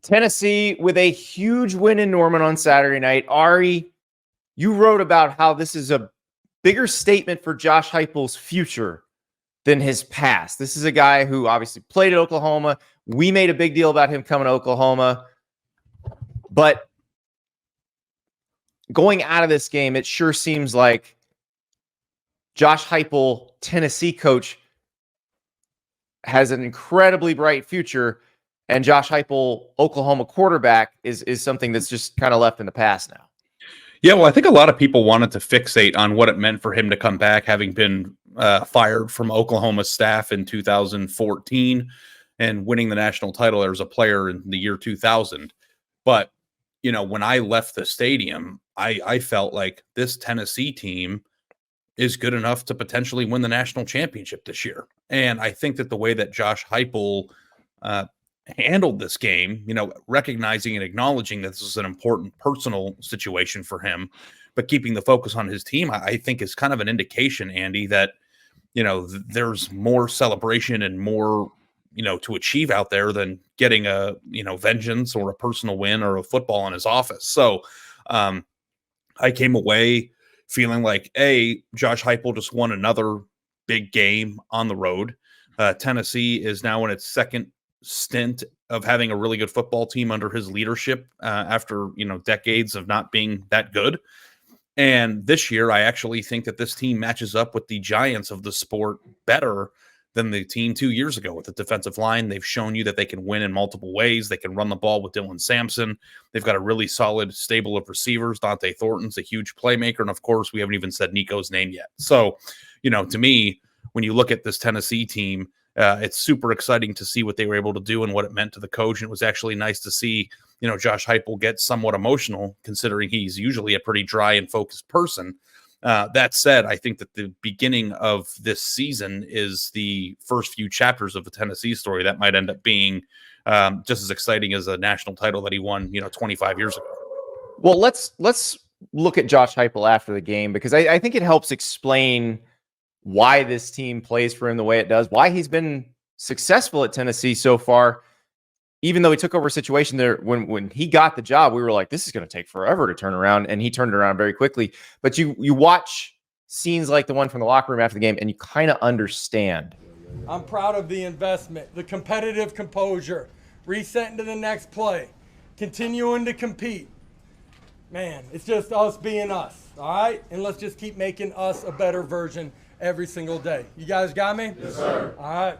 Tennessee with a huge win in Norman on Saturday night. Ari, you wrote about how this is a bigger statement for Josh Heupel's future than his past. This is a guy who obviously played at Oklahoma. We made a big deal about him coming to Oklahoma. But going out of this game, it sure seems like Josh Heupel, Tennessee coach, has an incredibly bright future. And Josh Heupel, Oklahoma quarterback, is something that's just kind of left in the past now. Yeah, well, I think a lot of people wanted to fixate on what it meant for him to come back, having been fired from Oklahoma staff in 2014 and winning the national title as a player in the year 2000. But, you know, when I left the stadium, I felt like this Tennessee team is good enough to potentially win the national championship this year. And I think that the way that Josh Heupel handled this game, you know, recognizing and acknowledging that this is an important personal situation for him, but keeping the focus on his team, I think is kind of an indication, Andy, that, you know, there's more celebration and more, you know, to achieve out there than getting a, you know, vengeance or a personal win or a football in his office. So I came away feeling like, Josh Heupel just won another big game on the road. Tennessee is now in its second stint of having a really good football team under his leadership after, you know, decades of not being that good. And this year, I actually think that this team matches up with the giants of the sport better than the team 2 years ago with the defensive line. They've shown you that they can win in multiple ways. They can run the ball with Dylan Sampson. They've got a really solid stable of receivers. Dante Thornton's a huge playmaker. And of course, we haven't even said Nico's name yet. So, you know, to me, when you look at this Tennessee team, it's super exciting to see what they were able to do and what it meant to the coach. And it was actually nice to see, you know, Josh Heupel get somewhat emotional, considering he's usually a pretty dry and focused person. That said, I think that the beginning of this season is the first few chapters of the Tennessee story that might end up being just as exciting as a national title that he won, you know, 25 years ago. Well, let's look at Josh Heupel after the game, because I think it helps explain why this team plays for him the way it does, why he's been successful at Tennessee so far. Even though he took over a situation there, when he got the job, we were like, this is going to take forever to turn around. And he turned it around very quickly. But you watch scenes like the one from the locker room after the game, and you kind of understand. I'm proud of the investment, the competitive composure, resetting to the next play, continuing to compete. Man, it's just us being us, all right? And let's just keep making us a better version every single day. You guys got me? Yes, sir. All right.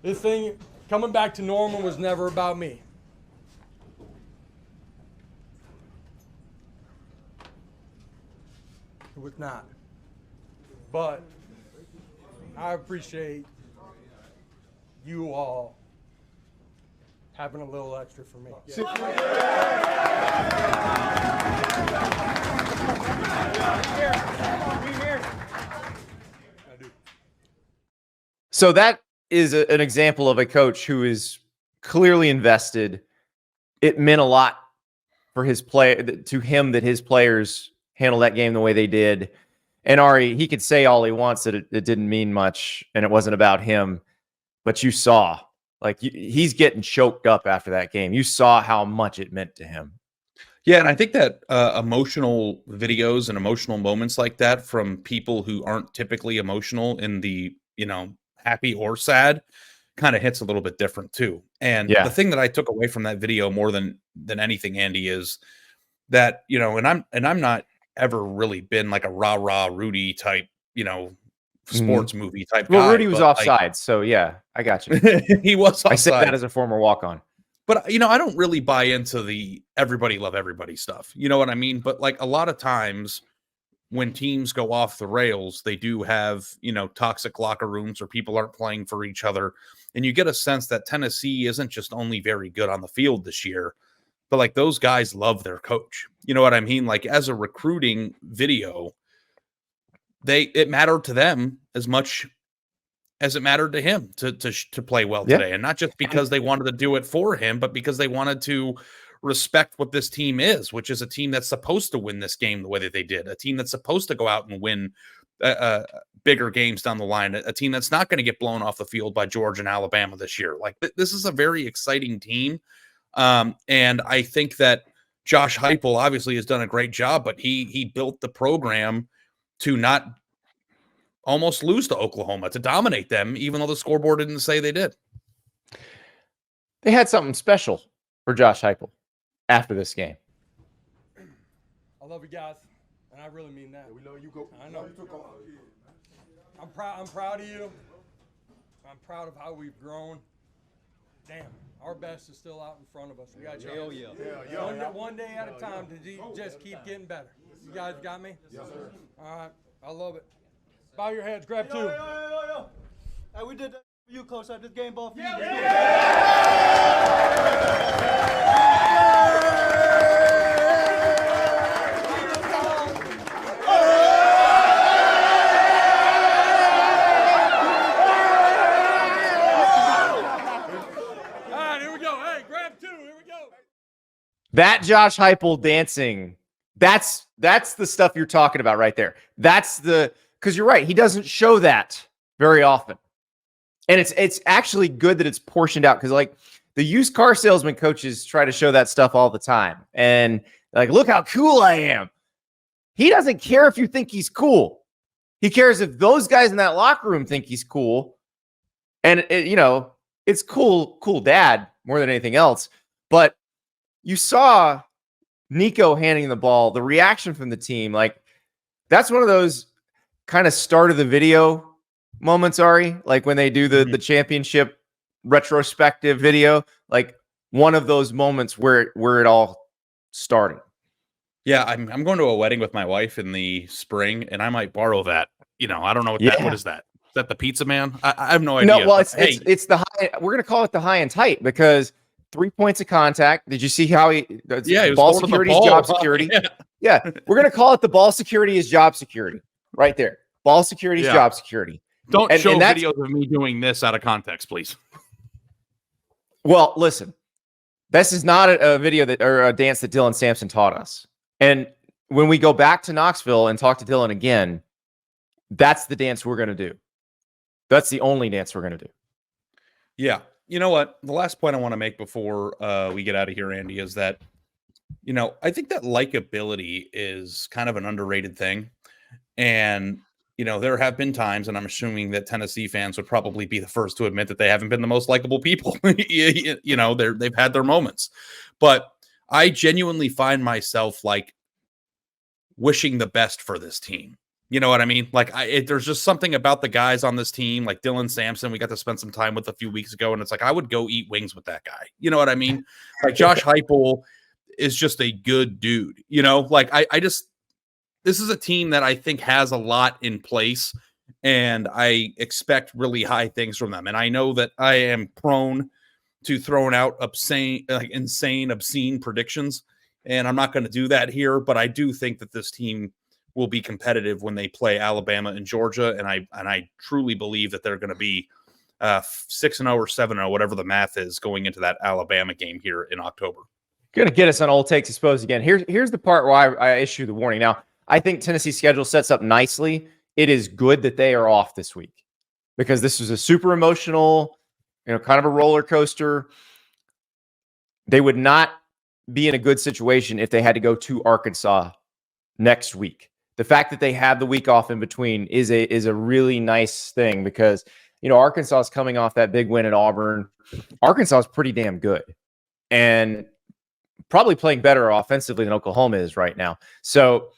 This thing, coming back to normal, was never about me. It was not. But I appreciate you all having a little extra for me. So that is an example of a coach who is clearly invested. It meant a lot for his play to him that his players handled that game the way they did. And Ari, he could say all he wants that it didn't mean much and it wasn't about him, but you saw, like, he's getting choked up after that game. You saw how much it meant to him. Yeah, and I think that emotional videos and emotional moments like that from people who aren't typically emotional in the, you know, happy or sad kind of hits a little bit different too. And the thing that I took away from that video more than anything, Andy, is that, you know, and I'm not ever really been like a rah-rah Rudy type, you know, sports movie type guy. Well, Rudy was offside, so yeah, I got you. He was offside. I said that as a former walk-on. But, you know, I don't really buy into the everybody love everybody stuff. You know what I mean? But like a lot of times when teams go off the rails, they do have, you know, toxic locker rooms or people aren't playing for each other. And you get a sense that Tennessee isn't just only very good on the field this year, but like those guys love their coach. You know what I mean? Like as a recruiting video, it mattered to them as much as it mattered to him to play well today. And not just because they wanted to do it for him, but because they wanted to respect what this team is, which is a team that's supposed to win this game the way that they did, a team that's supposed to go out and win bigger games down the line, a team that's not going to get blown off the field by Georgia and Alabama this year. Like this is a very exciting team. And I think that Josh Heupel obviously has done a great job, but he built the program to not almost lose to Oklahoma, to dominate them, even though the scoreboard didn't say they did. They had something special for Josh Heupel after this game. I love you guys, and I really mean that. We know you go. I know. I'm proud. I'm proud of you. I'm proud of how we've grown. Damn, our best is still out in front of us. We got Hell yeah. One day at a time to just keep getting better. You guys got me? Yes, sir. All right, I love it. Bow your heads. Grab two. Yo. Hey, we did that for you, Coach. This game ball for you. That Josh Heupel dancing, that's the stuff you're talking about right there. Because you're right, he doesn't show that very often. And it's actually good that it's portioned out, because like the used car salesman coaches try to show that stuff all the time. And like, look how cool I am. He doesn't care if you think he's cool. He cares if those guys in that locker room think he's cool. And it's cool dad more than anything else. But you saw Nico handing the ball, the reaction from the team. Like, that's one of those kind of start of the video moments, Ari, like when they do the championship retrospective video, like one of those moments where it all started. Yeah, I'm going to a wedding with my wife in the spring, and I might borrow that. I don't know what what is that? Is that the pizza man? I have no idea. No, well, it's the high. We're going to call it the high and tight, because 3 points of contact. Did you see how he ball security is job security? Yeah. We're going to call it the ball security is job security right there. Ball security is job security. Don't show videos of me doing this out of context, please. Well, listen, this is not a video or a dance that Dylan Sampson taught us. And when we go back to Knoxville and talk to Dylan again, that's the dance we're going to do. That's the only dance we're going to do. Yeah. You know what? The last point I want to make before we get out of here, Andy, is that, I think that likability is kind of an underrated thing. And, there have been times, and I'm assuming that Tennessee fans would probably be the first to admit that they haven't been the most likable people. They've had their moments. But I genuinely find myself like wishing the best for this team. You know what I mean? Like, there's just something about the guys on this team, like Dylan Sampson, we got to spend some time with a few weeks ago, and it's like, I would go eat wings with that guy. You know what I mean? Like, Josh Heupel is just a good dude. Like, this is a team that I think has a lot in place, and I expect really high things from them. And I know that I am prone to throwing out insane, obscene predictions, and I'm not going to do that here, but I do think that this team will be competitive when they play Alabama and Georgia. And I truly believe that they're going to be 6-0 or 7-0, whatever the math is, going into that Alabama game here in October. Going to get us on Old Takes Exposed again. Here's the part where I issue the warning. Now, I think Tennessee's schedule sets up nicely. It is good that they are off this week, because this was a super emotional, kind of a roller coaster. They would not be in a good situation if they had to go to Arkansas next week. The fact that they have the week off in between is a really nice thing, because, Arkansas is coming off that big win at Auburn. Arkansas is pretty damn good and probably playing better offensively than Oklahoma is right now. So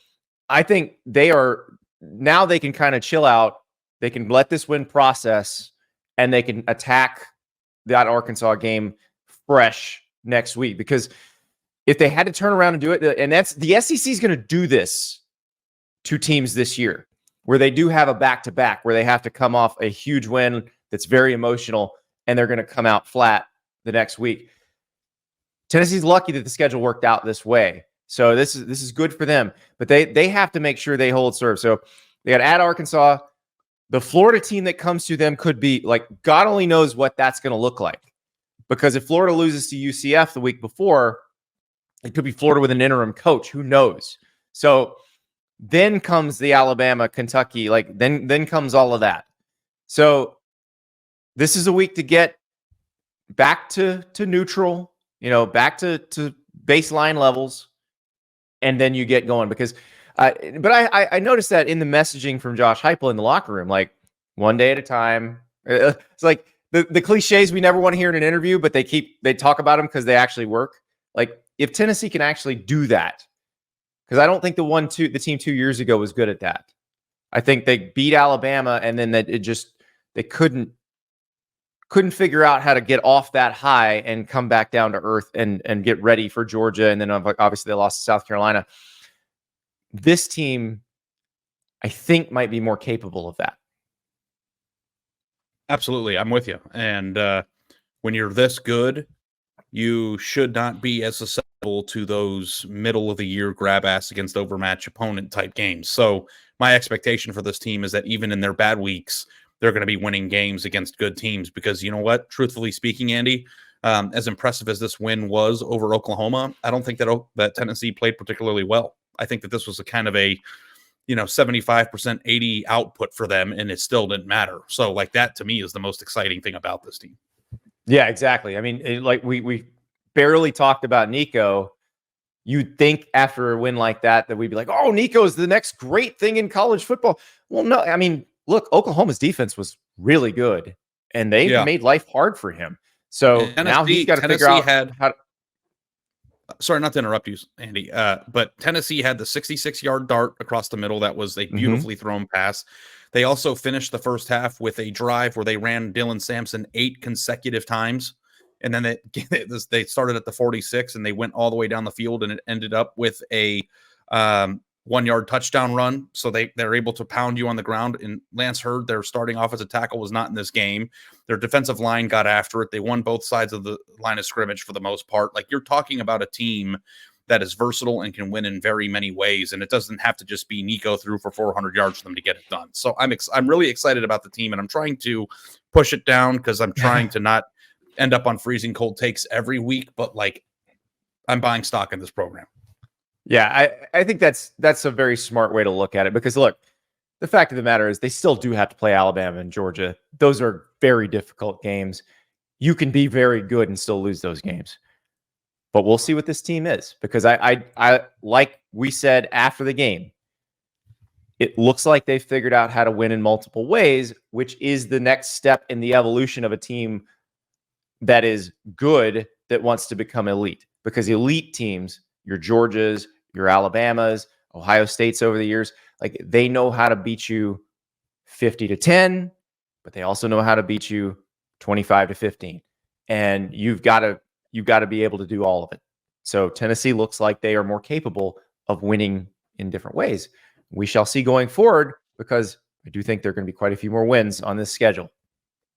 I think they can kind of chill out. They can let this win process, and they can attack that Arkansas game fresh next week. Because if they had to turn around and do it, and that's the SEC is going to do this to teams this year, where they do have a back-to-back, where they have to come off a huge win that's very emotional, and they're going to come out flat the next week. Tennessee's lucky that the schedule worked out this way. So this is good for them, but they have to make sure they hold serve. So they got at Arkansas. The Florida team that comes to them could be like, God only knows what that's going to look like. Because if Florida loses to UCF the week before, it could be Florida with an interim coach. Who knows? So then comes the Alabama, Kentucky, then comes all of that. So this is a week to get back to neutral, back to baseline levels, and then you get going. Because, but I noticed that in the messaging from Josh Heupel in the locker room, like one day at a time. It's like the cliches we never want to hear in an interview, but they talk about them because they actually work. Like if Tennessee can actually do that, because I don't think the team 2 years ago was good at that. I think they beat Alabama, and then they couldn't figure out how to get off that high and come back down to earth and get ready for Georgia. And then obviously they lost to South Carolina. This team, I think, might be more capable of that. Absolutely. I'm with you. And when you're this good, you should not be as susceptible to those middle of the year grab ass against overmatched opponent type games. So my expectation for this team is that even in their bad weeks, they're going to be winning games against good teams, because you know what, truthfully speaking, Andy, as impressive as this win was over Oklahoma, I don't think that Tennessee played particularly well. I think that this was a kind of a 75%, 80 output for them, and it still didn't matter. So like that to me is the most exciting thing about this team. Yeah, exactly. I mean, like we barely talked about Nico. You'd think after a win like that we'd be like, oh, Nico's the next great thing in college football. Well, no, I mean, look, Oklahoma's defense was really good, and they made life hard for him. So now he's got to figure out how to. Sorry, not to interrupt you, Andy, but Tennessee had the 66-yard dart across the middle. That was a beautifully thrown pass. They also finished the first half with a drive where they ran Dylan Sampson 8 consecutive times. And then they started at the 46 and they went all the way down the field, and it ended up with a 1-yard touchdown run. So they're able to pound you on the ground. And Lance Hurd, their starting offensive tackle, was not in this game. Their defensive line got after it. They won both sides of the line of scrimmage for the most part. Like, you're talking about a team that is versatile and can win in very many ways. And it doesn't have to just be Nico threw for 400 yards for them to get it done. So I'm really excited about the team, and I'm trying to push it down because I'm trying to not end up on freezing cold takes every week, but like, I'm buying stock in this program. Yeah, I think that's a very smart way to look at it, because look, the fact of the matter is they still do have to play Alabama and Georgia. Those are very difficult games. You can be very good and still lose those games. But we'll see what this team is, because I like we said after the game, it looks like they've figured out how to win in multiple ways, which is the next step in the evolution of a team that is good, that wants to become elite. Because elite teams, your Georgias, your Alabamas, Ohio States over the years, like, they know how to beat you 50-10, but they also know how to beat you 25-15. And you've got to be able to do all of it. So Tennessee looks like they are more capable of winning in different ways. We shall see going forward, because I do think there are going to be quite a few more wins on this schedule.